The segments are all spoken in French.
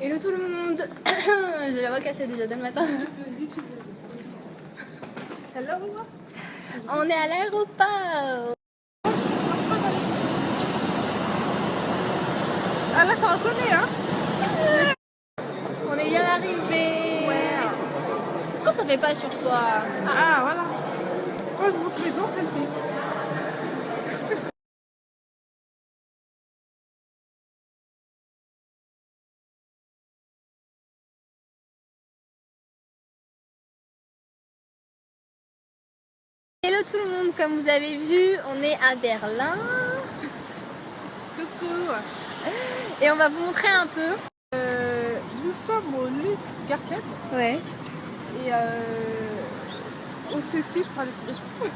Hello tout le monde. J'ai la voix cassée déjà dès le matin. Hello. On est à l'aéroport. Ah là ça reconnaît hein. On est bien arrivé. Ouais. Pourquoi ça fait pas sur toi? Ah voilà. Quand je montre mes dents ça le fait. Hello tout le monde, comme vous avez vu, on est à Berlin. Coucou. Et on va vous montrer un peu. Nous sommes au Luxe Garten Ouais. et on se fait suivre par les touristes.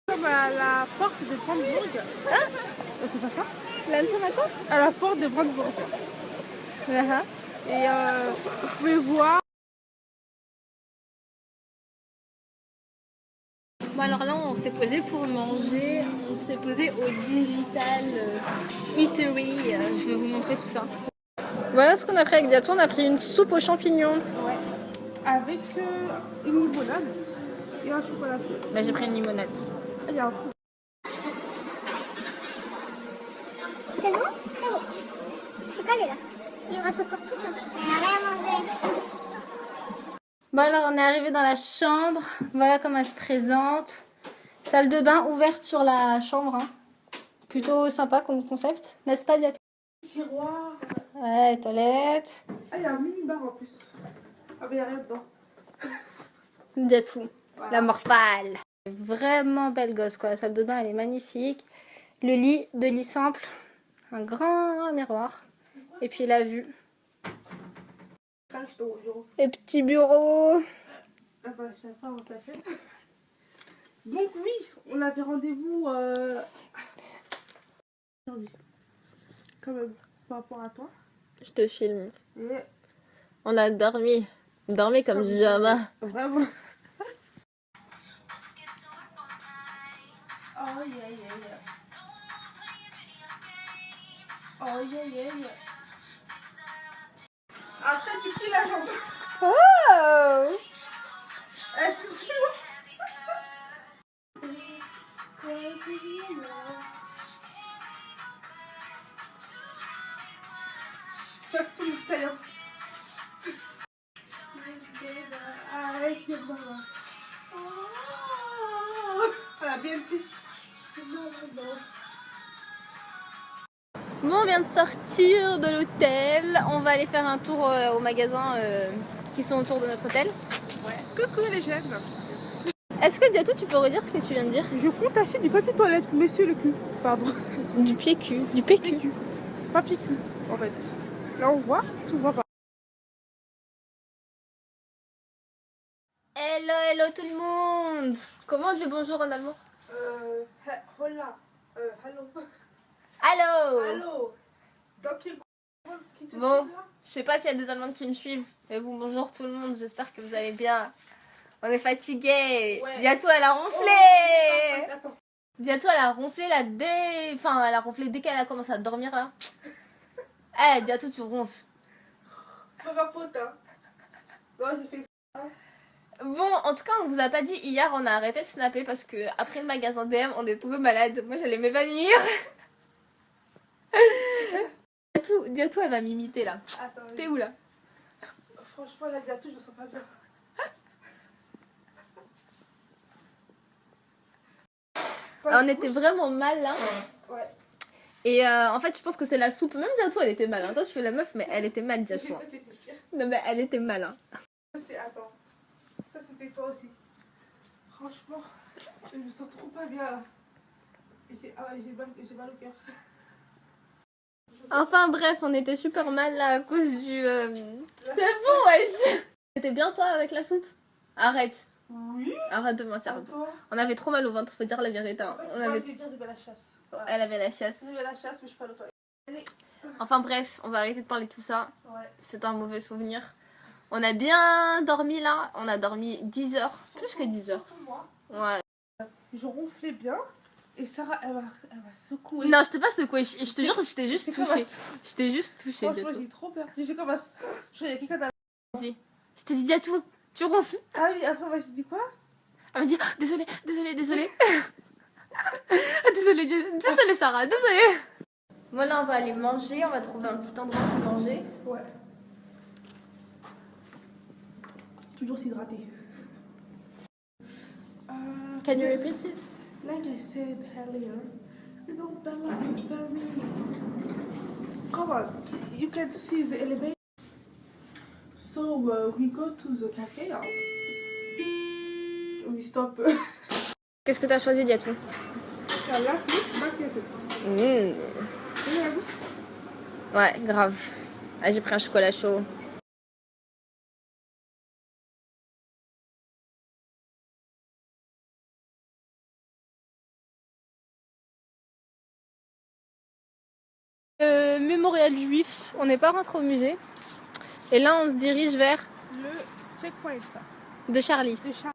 Comme à la porte de Brandebourg. C'est pas ça? Lansamaco? À la porte de Brandebourg. Et vous pouvez voir. Bon alors là on s'est posé pour manger, on s'est posé au Digital Eatery, je vais vous montrer tout ça. Voilà ce qu'on a pris avec Diatou, on a pris une soupe aux champignons. Ouais. Avec une limonade et un chocolat chaud. Bah, j'ai pris une limonade. Ah, il y a un truc. C'est bon? C'est bon. Je suis calée là. Il reste encore tout ça. On n'a rien mangé. Bon alors on est arrivé dans la chambre, voilà comment elle se présente. Salle de bain ouverte sur la chambre, hein. Plutôt sympa comme concept, n'est-ce pas Diatou? Tiroir. Ouais, toilette. Ah, il y a un mini bar en plus. Ah, mais il n'y a rien dedans. Diatou, Voilà. la morphale. Vraiment belle gosse quoi, la salle de bain elle est magnifique. Le lit, deux lits simples, un grand miroir. Et puis la vue. Et petit bureau. Ah bah, je sais pas, on s'achète. Donc oui, on avait rendez-vous quand même par rapport à toi. Je te filme. Et On a dormi. Dormi comme jamais. vraiment. Oh yeah yeah yeah. Oh yeah yeah yeah. Après tu plies la jambe. Oh! Eh, tu plies ça fout les italien. Avec les bras. Voilà, bien ici. Bon, on vient de sortir de l'hôtel. On va aller faire un tour au magasin qui sont autour de notre hôtel. Ouais. Coucou les jeunes. Est-ce que Diatou, tu peux redire ce que tu viens de dire? Je compte acheter du papier toilette pour messieurs le cul. Pardon. Du PQ, du PQ. Papier cul, en fait. Là on voit, tu vois pas. Hello, hello tout le monde! Comment on dit bonjour en allemand? Hola. Hello. Allô! Allô. Donc qui te Bon, suit, là? je sais pas s'il y a des Allemands qui me suivent. Mais bon, bonjour tout le monde, j'espère que vous allez bien. On est fatigués. Ouais. Diatou, elle a ronflé! Oh, attends. Diatou, elle a ronflé là dès... Enfin, elle a ronflé dès qu'elle a commencé à dormir là. Eh, Diatou, tu ronfles. C'est pas ma faute, hein. Non, j'ai fait ça. Bon, en tout cas, on vous a pas dit hier, on a arrêté de snapper parce que après le magasin DM, on est tombé malade. Moi, j'allais m'évanouir. Diatou, elle va m'imiter là. Attends. T'es où là? Franchement, la Diatou, je me sens pas bien. On était vraiment mal là. Ouais. Et en fait, je pense que c'est la soupe. Même Diatou, elle était mal. Hein. Toi, tu fais la meuf, mais elle était mal, Diatou. Hein. Non, mais elle était mal. Hein. Attends. Ça, c'était toi aussi. Franchement, je me sens trop pas bien là. J'ai mal au cœur. Enfin bref, on était super mal là à cause du... C'est bon, wesh. C'était bien toi avec la soupe? Arrête. Oui. Arrête de mentir. Attends. On avait trop mal au ventre, faut dire la vérité. Hein. On Ouais, avait... je vais dire, j'avais la chasse. Elle avait la chasse. J'avais la chasse, mais je suis pas le toilette. Enfin bref, on va arrêter de parler de tout ça. Ouais. C'est un mauvais souvenir. On a bien dormi là. On a dormi 10 heures. Plus que 10 heures. Moi, Ouais. je ronflais bien. Et Sarah, elle va secouer. Non, je t'ai pas secoué. Je te jure, je t'ai juste C'est touché. comme Je t'ai juste touché. franchement, j'ai trop peur. J'ai fait comme ça. Je il y a quelqu'un derrière. Vas-y. Je t'ai dit Diatou, tu ronfles. Ah oui, après, moi, j'ai dit quoi? Elle m'a dit désolée. Désolée Sarah, désolée. Bon là on va aller manger, on va trouver un petit endroit pour manger. Ouais. Toujours s'hydrater. Can you repeat please? Like I said earlier, you know, Bella is very... Come on, you can see the elevator. So we go to the cafe. We stop. Qu'est-ce que t'as choisi Diatou? Là, maquette. Ouais, grave. Ah, j'ai pris un chocolat chaud. Mémorial juif, on n'est pas rentré au musée. Et là, on se dirige vers Le checkpoint. de Charlie. De Charlie.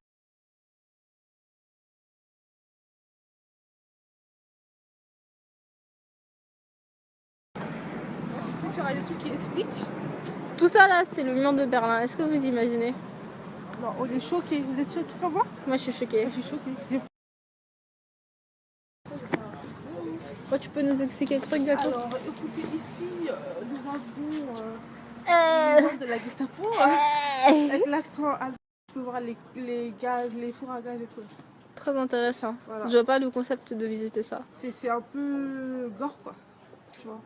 Il y aura des trucs qui expliquent. Tout ça là, c'est le mur de Berlin. Est-ce que vous imaginez? Non, on est choqués. Vous êtes choqués comme moi? Moi, je suis choquée. Je suis choquée. Oh, tu peux nous expliquer le truc, Diatou? Alors, écoutez, ici, nous avons le nom de la Gestapo. Avec l'accent allemand, tu peux voir les gaz, les fours à gaz et tout. Très intéressant. Voilà. Je vois pas le concept de visiter ça. C'est un peu gore, quoi. Tu vois.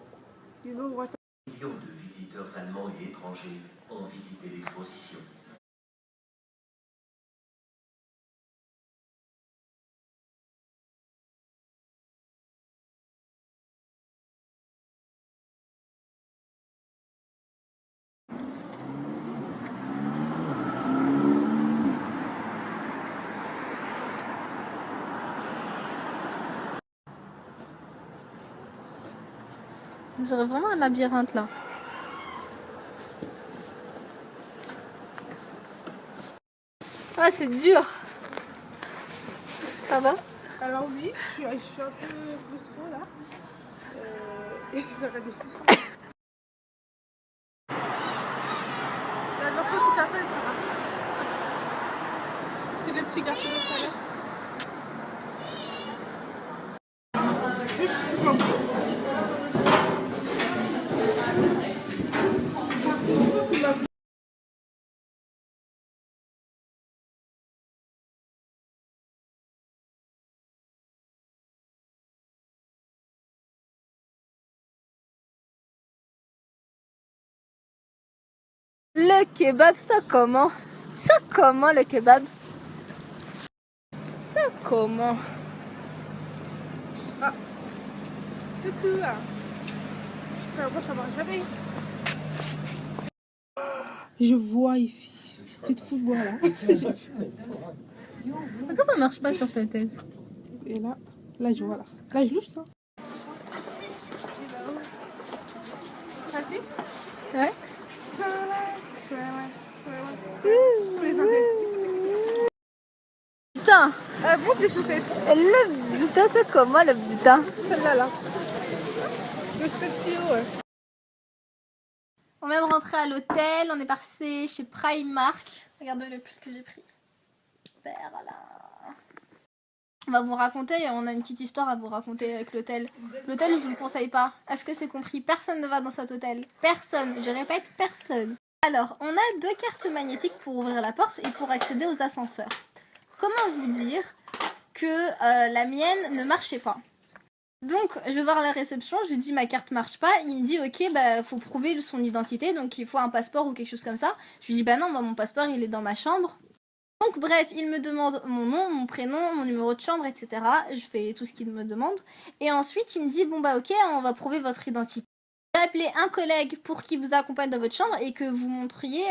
You know what? Millions de visiteurs allemands et étrangers ont visité l'exposition. On dirait vraiment un labyrinthe là. Ah, c'est dur. Ça va? Alors oui, je suis un peu claustro là. Et j'aurais des filles. La dernière fois qui t'appelle, Sarah. C'est le petit garçon de tout à l'heure. Juste pour un peu. Le kebab, ça comment? Ça comment le kebab? Ça comment? Ah. Coucou. Moi, ça marche jamais. Je vois ici. Tu te fous de moi là. Pourquoi ça marche pas sur ta thèse? Et là je vois là. Là je louche là. Ouais. Putain! Monte des chaussettes. Le butin, c'est comment le butin? Celle-là là. Le spéciaux, ouais. On vient de rentrer à l'hôtel, on est passé chez Primark. Regardez le pull que j'ai pris. Super là. On va vous raconter, on a une petite histoire à vous raconter avec l'hôtel. L'hôtel, je vous le conseille pas. Est-ce que c'est compris? Personne ne va dans cet hôtel. Personne, je répète, personne. Alors, on a 2 cartes magnétiques pour ouvrir la porte et pour accéder aux ascenseurs. Comment vous dire que la mienne ne marchait pas? Donc, je vais voir la réception, je lui dis ma carte marche pas. Il me dit ok, bah faut prouver son identité, donc il faut un passeport ou quelque chose comme ça. Je lui dis bah non, moi mon passeport il est dans ma chambre. Donc bref, il me demande mon nom, mon prénom, mon numéro de chambre, etc. Je fais tout ce qu'il me demande. Et ensuite, il me dit bon bah ok, on va prouver votre identité. Vous appelez un collègue pour qu'il vous accompagne dans votre chambre et que vous montriez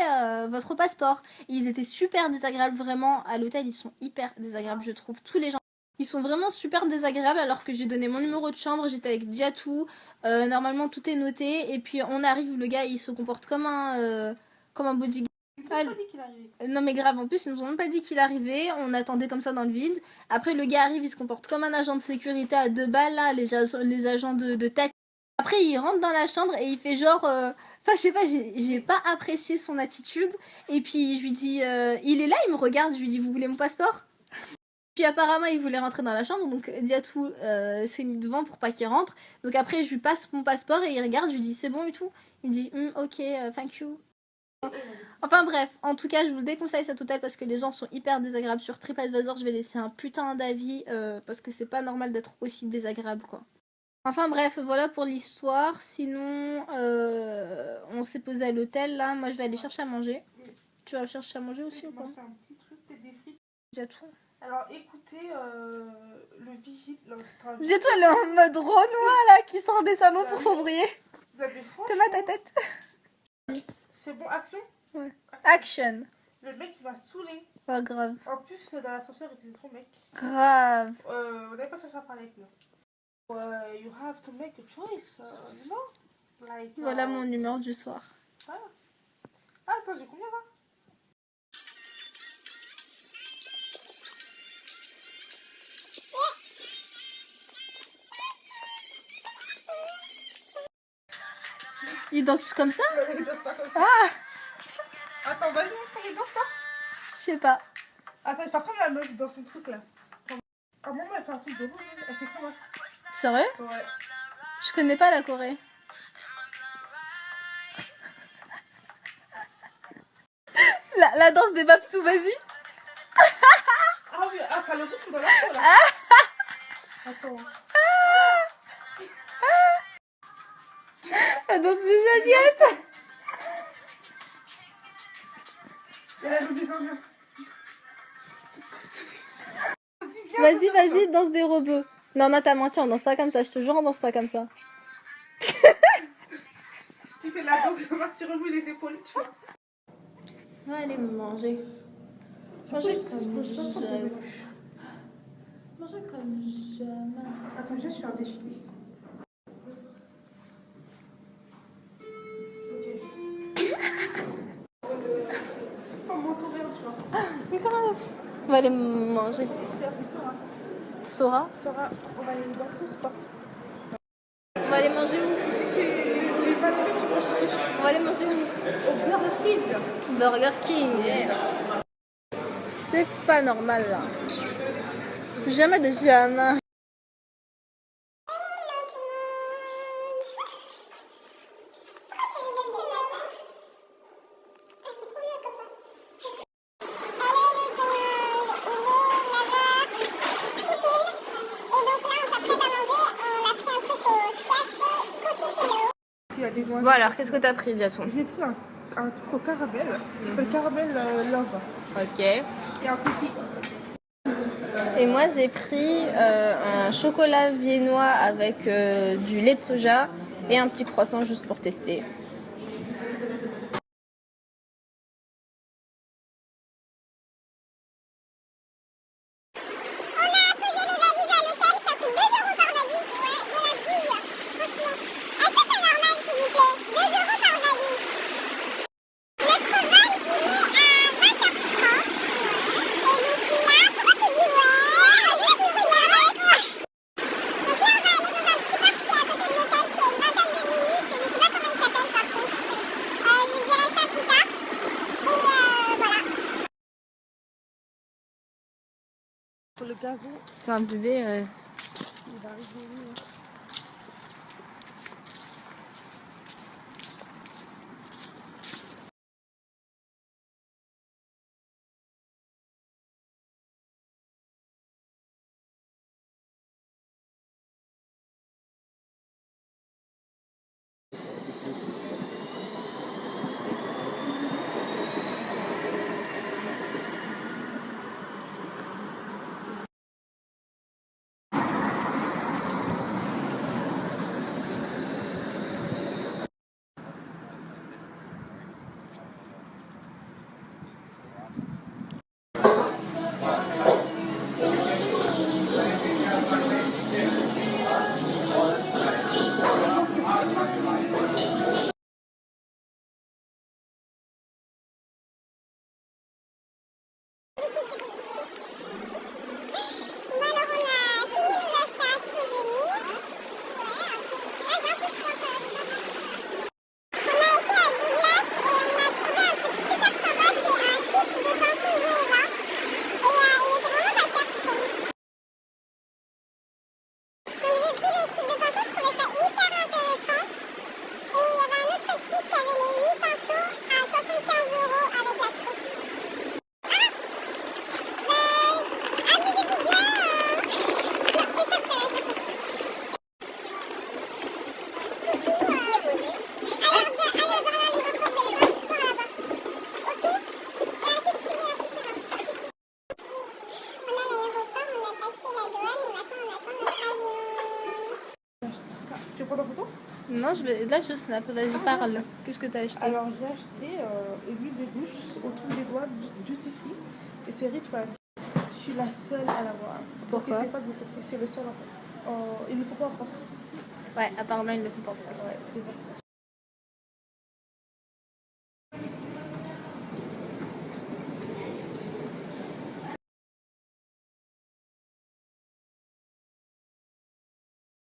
votre passeport. Et ils étaient super désagréables, vraiment. À l'hôtel, ils sont hyper désagréables, je trouve. Tous les gens. Ils sont vraiment super désagréables alors que j'ai donné mon numéro de chambre, j'étais avec Diatou, normalement tout est noté, et puis on arrive, le gars il se comporte comme un bodyguard. Il t'a pas dit qu'il arrivait. Non mais grave, en plus ils nous ont même pas dit qu'il arrivait, on attendait comme ça dans le vide. Après le gars arrive, il se comporte comme un agent de sécurité à 2 balles là, les agents de tête. Après il rentre dans la chambre et il fait genre... Enfin je sais pas, j'ai pas apprécié son attitude. Et puis je lui dis, il est là, il me regarde, je lui dis vous voulez mon passeport? Puis apparemment il voulait rentrer dans la chambre, donc Diatou s'est mis devant pour pas qu'il rentre. Donc après je lui passe mon passeport et il regarde, je lui dis c'est bon et tout. Il me dit ok, thank you. Enfin bref, en tout cas je vous le déconseille cet hôtel parce que les gens sont hyper désagréables. Sur TripAdvisor je vais laisser un putain d'avis parce que c'est pas normal d'être aussi désagréable quoi. Enfin bref, voilà pour l'histoire. Sinon on s'est posé à l'hôtel là, moi je vais aller chercher à manger. Tu vas chercher à manger aussi ou pas? Un petit truc, peut-être des frites. Diatou. Alors écoutez, le vigile, Diatou elle est en mode Renoir là qui sort des salons pour s'ouvrir. Vous avez froid? T'as mal ta tête? C'est bon, action? Ouais. Action. Le mec il va saouler. Oh grave. En plus dans l'ascenseur il faisait trop mec. Grave. Vous n'avez pas cherché à parler avec lui. You have to make a choice, you know? Like, Voilà mon humeur du soir. Voilà. Ah attends, j'ai combien là? Il danse comme ça? Il danse pas comme ça. Ah, Attends, vas-y, il danse pas. je sais pas. Attends, c'est pas comme la meuf dans son truc là. À un moment elle fait un truc de roue, elle fait comment? Sérieux? Ouais. Je connais pas la Corée. La danse des Babsou, vas-y. Ah oui, ah t'as le rythme dans la peau là. Attends. La danse des Asiates. Et la danse des Indiens. Vas-y, danse des robots. Non, t'as menti, on danse pas comme ça. Je te jure, on danse pas comme ça. Tu fais la danse, tu remues les épaules, tu vois. On va aller manger. Manger comme jamais. Manger comme jamais. Attends, viens, je fais un défilé. Ok. Sans m'entourer, tu vois. Grave. On va aller manger. C'est la Sora. Sora. Sora, on va aller dans ce ou pas? On va aller manger où? Ici, c'est les bananes qui mangent ici. On va aller manger où? Au Burger King. Burger King. C'est pas normal là. Jamais de jamais. Bon alors, qu'est-ce que t'as pris, Diatou? J'ai pris un truc au caramel. Ça s'appelle caramel love. Ok. Et un cookie. Et moi j'ai pris un chocolat viennois avec du lait de soja et un petit croissant juste pour tester. Pour le gazon, C'est un bébé. il va rigoler. Non, là je snap. Vas-y, parle. Qu'est-ce que t'as acheté? Alors j'ai acheté une huile de douche au truc des doigts duty free et c'est Rich Fan. Je suis la seule à l'avoir. Pourquoi? C'est pas beaucoup, c'est le seul en fait. Il ne faut pas en France. Ouais, apparemment il le fait pas en France. Ouais, j'ai fait ça.